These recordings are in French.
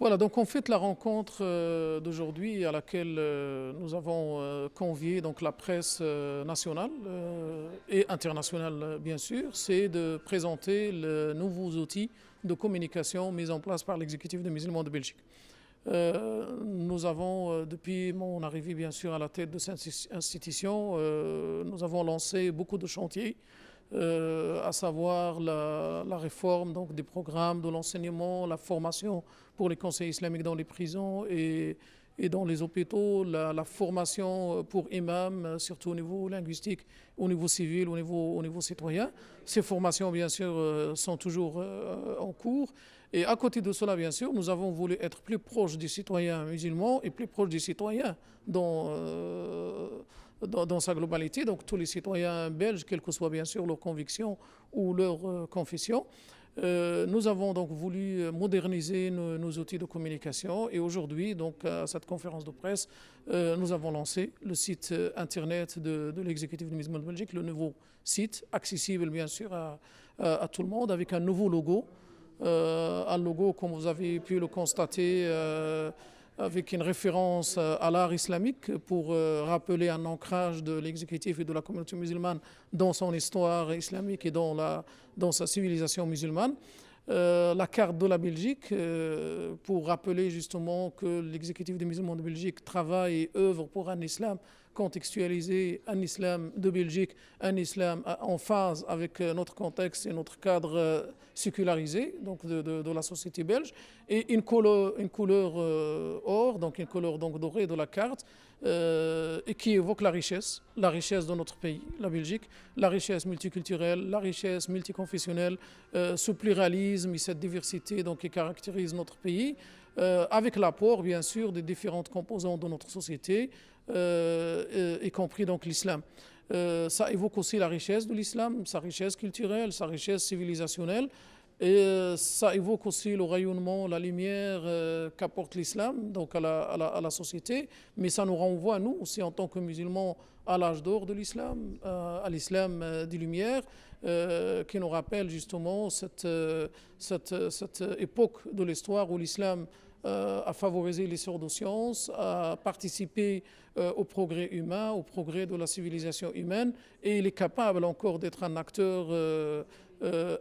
Voilà, donc en fait la rencontre d'aujourd'hui à laquelle nous avons convié donc la presse nationale et internationale bien sûr, c'est de présenter les nouveaux outils de communication mis en place par l'exécutif des musulmans de Belgique. Nous avons, depuis mon arrivée bien sûr à la tête de cette institution, nous avons lancé beaucoup de chantiers, à savoir la réforme donc, des programmes de l'enseignement, la formation pour les conseillers islamiques dans les prisons et dans les hôpitaux, la formation pour imams, surtout au niveau linguistique, au niveau civil, au niveau citoyen. Ces formations, bien sûr, sont toujours en cours. Et à côté de cela, bien sûr, nous avons voulu être plus proches des citoyens musulmans et plus proches des citoyens dans sa globalité, donc tous les citoyens belges, quelle que soit bien sûr leur conviction ou leur confession. Nous avons donc voulu moderniser nos outils de communication et aujourd'hui, donc à cette conférence de presse, nous avons lancé le site internet de l'exécutif du musulman de Belgique, le nouveau site, accessible bien sûr à tout le monde, avec un nouveau logo. Un logo, comme vous avez pu le constater, avec une référence à l'art islamique pour rappeler un ancrage de l'exécutif et de la communauté musulmane dans son histoire islamique et dans sa civilisation musulmane. La carte de la Belgique pour rappeler justement que l'exécutif des musulmans de Belgique travaille et œuvre pour un islam contextualisé, un islam de Belgique, un islam en phase avec notre contexte et notre cadre sécularisé donc de la société belge, et une couleur or, donc une couleur donc dorée de la carte, et qui évoque la richesse de notre pays, la Belgique, la richesse multiculturelle, la richesse multiconfessionnelle, ce pluralisme et cette diversité donc, qui caractérise notre pays, avec l'apport bien sûr des différentes composantes de notre société, y compris donc l'islam. Ça évoque aussi la richesse de l'islam, sa richesse culturelle, sa richesse civilisationnelle. Et ça évoque aussi le rayonnement, la lumière qu'apporte l'islam donc à la société, mais ça nous renvoie, nous aussi en tant que musulmans, à l'âge d'or de l'islam, à l'islam des Lumières, qui nous rappelle justement cette époque de l'histoire où l'islam a favorisé l'essor de sciences, a participé au progrès humain, au progrès de la civilisation humaine, et il est capable encore d'être un acteur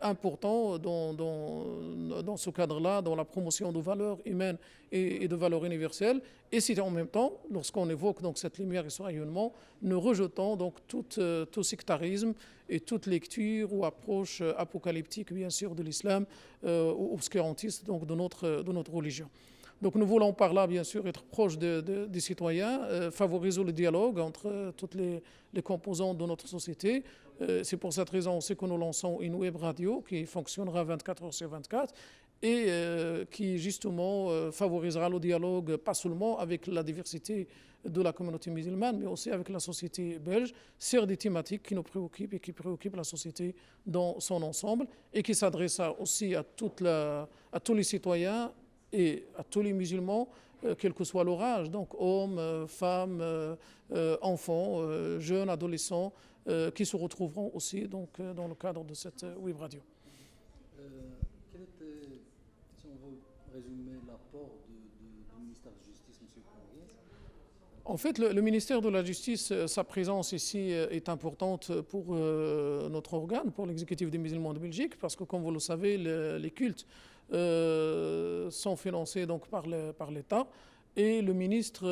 important dans ce cadre-là, dans la promotion de valeurs humaines et de valeurs universelles. Et c'est en même temps, lorsqu'on évoque donc cette lumière et ce rayonnement, nous rejetons donc tout sectarisme et toute lecture ou approche apocalyptique, bien sûr, de l'islam ou obscurantiste donc de notre religion. Donc nous voulons par là, bien sûr, être proches des citoyens, favoriser le dialogue entre toutes les composantes de notre société. C'est pour cette raison aussi que nous lançons une web radio qui fonctionnera 24 heures sur 24 et qui justement favorisera le dialogue pas seulement avec la diversité de la communauté musulmane, mais aussi avec la société belge, sur des thématiques qui nous préoccupent et qui préoccupent la société dans son ensemble et qui s'adressera aussi à tous les citoyens et à tous les musulmans, quel que soit leur âge, donc hommes, femmes, enfants, jeunes, adolescents, qui se retrouveront aussi donc, dans le cadre de cette web radio. Quel était, si on veut résumer, l'apport du ministère de la Justice, M. Conguès? En fait, le ministère de la Justice, sa présence ici est importante pour notre organe, pour l'exécutif des musulmans de Belgique, parce que comme vous le savez, les cultes sont financés donc par l'État. Et le ministre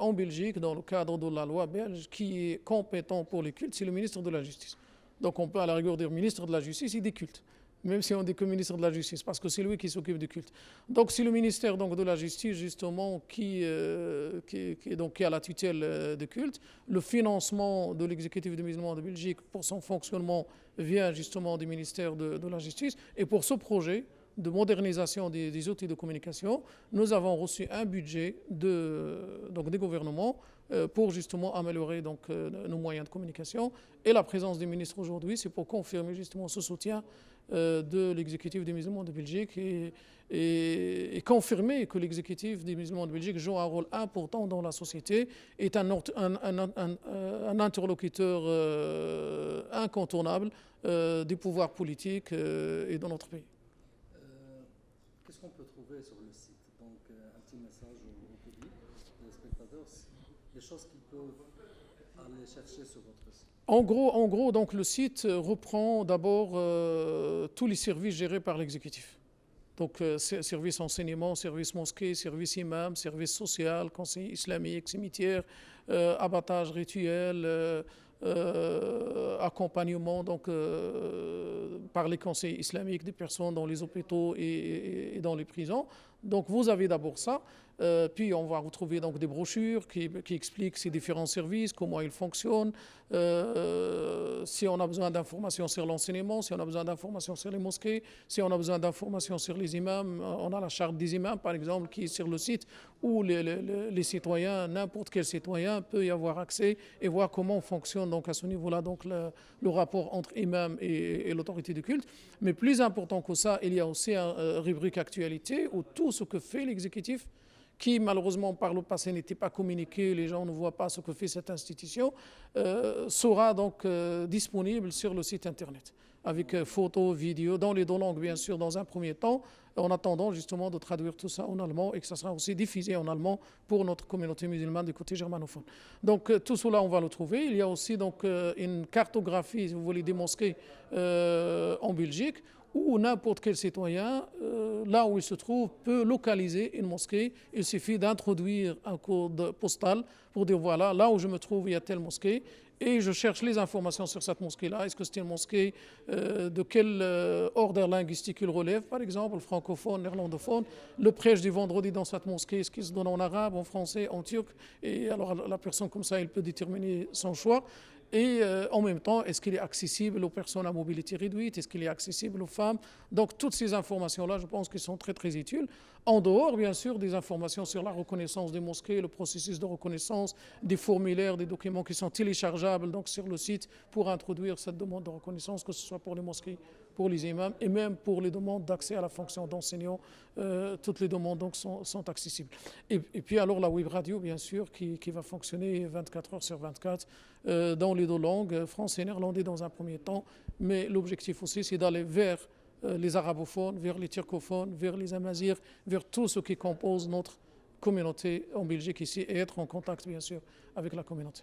en Belgique, dans le cadre de la loi belge, qui est compétent pour les cultes, c'est le ministre de la Justice. Donc on peut à la rigueur dire ministre de la Justice et des cultes, même si on dit que ministre de la Justice, parce que c'est lui qui s'occupe du culte. Donc c'est le ministère donc, de la Justice, justement, qui a la tutelle des cultes. Le financement de l'exécutif des musulmans de Belgique pour son fonctionnement vient justement du ministère de la Justice. Et pour ce projet de modernisation des outils de communication, nous avons reçu un budget des gouvernements pour justement améliorer donc, nos moyens de communication. Et la présence des ministres aujourd'hui, c'est pour confirmer justement ce soutien de l'exécutif des musulmans de Belgique et confirmer que l'exécutif des musulmans de Belgique joue un rôle important dans la société, est un interlocuteur incontournable des pouvoirs politiques et de notre pays. Qu'est-ce qu'on peut trouver sur le site? Donc, les choses qu'ils peuvent aller chercher sur votre site. En gros, donc, le site reprend d'abord tous les services gérés par l'exécutif. Donc, service enseignement, service mosquée, service imam, service social, conseil islamique, cimetière, abattage rituel, accompagnement donc, par les conseils islamiques des personnes dans les hôpitaux et dans les prisons. Donc, vous avez d'abord ça. Puis on va retrouver donc des brochures qui expliquent ces différents services, comment ils fonctionnent, si on a besoin d'informations sur l'enseignement, si on a besoin d'informations sur les mosquées, si on a besoin d'informations sur les imams. On a la charte des imams par exemple qui est sur le site où les citoyens, n'importe quel citoyen peut y avoir accès et voir comment fonctionne donc à ce niveau-là donc le rapport entre imam et l'autorité du culte. Mais plus important que ça, il y a aussi une rubrique actualité où tout ce que fait l'exécutif, qui malheureusement par le passé n'était pas communiqué, les gens ne voient pas ce que fait cette institution, sera donc disponible sur le site internet, avec photos, vidéos, dans les deux langues bien sûr dans un premier temps, en attendant justement de traduire tout ça en allemand et que ça sera aussi diffusé en allemand pour notre communauté musulmane du côté germanophone. Donc tout cela on va le trouver. Il y a aussi donc une cartographie, si vous voulez, des mosquées en Belgique, où n'importe quel citoyen, là où il se trouve, peut localiser une mosquée. Il suffit d'introduire un code postal pour dire voilà, là où je me trouve, il y a telle mosquée. Et je cherche les informations sur cette mosquée-là. Est-ce que c'est une mosquée de quel ordre linguistique il relève, par exemple, francophone, néerlandophone. Le prêche du vendredi dans cette mosquée, est-ce qu'il se donne en arabe, en français, en turc? Et alors la personne comme ça, elle peut déterminer son choix. Et en même temps, est-ce qu'il est accessible aux personnes à mobilité réduite? Est-ce qu'il est accessible aux femmes? Donc toutes ces informations-là, je pense qu'elles sont très très utiles. En dehors, bien sûr, des informations sur la reconnaissance des mosquées, le processus de reconnaissance, des formulaires, des documents qui sont téléchargeables donc, sur le site pour introduire cette demande de reconnaissance, que ce soit pour les mosquées, pour les imams et même pour les demandes d'accès à la fonction d'enseignant. Toutes les demandes donc, sont accessibles. Et puis alors la web radio, bien sûr, qui va fonctionner 24 heures sur 24 dans les deux langues, français et néerlandais dans un premier temps. Mais l'objectif aussi, c'est d'aller vers les arabophones, vers les turcophones, vers les amazirs, vers tout ce qui compose notre communauté en Belgique ici et être en contact, bien sûr, avec la communauté.